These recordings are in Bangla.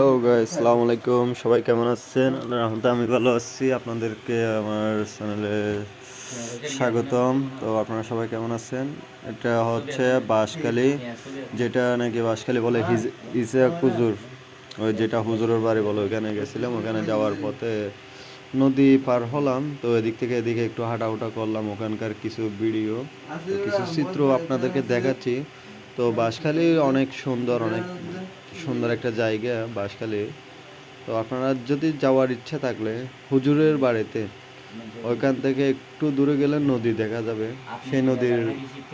হ্যালো গাইস, আসসালামু আলাইকুম। সবাই কেমন আছেন? আল্লাহর রহমতে আমি ভালো আছি। আপনাদেরকে আমার চ্যানেলে স্বাগতম। তো আপনারা সবাই কেমন আছেন? এটা হচ্ছে বাঁশখালী, যেটা নাকি বাঁশখালী বলে ইসা হুজুর, ওই যেটা হুজুরের বাড়ি বলে, ওইখানে গেছিলাম। ওখানে যাওয়ার পথে নদী পার হলাম, তো এদিক থেকে এদিকে একটু হাঁটাহুটা করলাম। ওখানকার কিছু ভিডিও, কিছু চিত্র আপনাদেরকে দেখাচ্ছি। তো বাঁশখালী অনেক সুন্দর, অনেক সুন্দর একটা জায়গা বাঁশখালী। তো আপনারা যদি যাওয়ার ইচ্ছা থাকলে হুজুরের বাড়িতে, ওইখান থেকে একটু দূরে গেলে নদী দেখা যাবে। সেই নদীর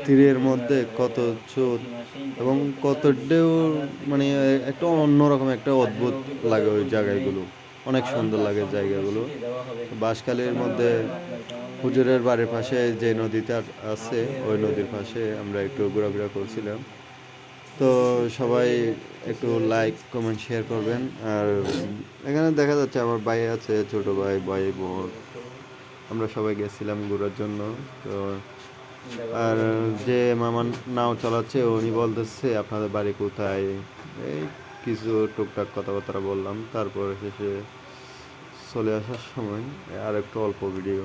তীরের মধ্যে কত স্রোত এবং কত ঢেউ, মানে একটা অন্যরকম একটা অদ্ভুত লাগে ওই জায়গাগুলো। অনেক সুন্দর লাগে জায়গাগুলো। বাঁশখালীর মধ্যে হুজুরের বাড়ির পাশে যে নদীটা আছে, ওই নদীর পাশে আমরা একটু ঘোরাফেরা করছিলাম। তো সবাই একটু লাইক কমেন্ট শেয়ার করবেন। আর এখানে দেখা যাচ্ছে আমার ভাই আছে, ছোট ভাই, ভাই বোন, আমরা সবাই গেছিলাম ঘোরার জন্য। তো আর যে মামা নাও চালাচ্ছে, উনি বলতেছে আপনাদের বাড়ি কোথায়, এই কিছু টুকটাক কথাবার্তা বললাম। তারপর শেষে চলে আসার সময় আর একটু অল্প ভিডিও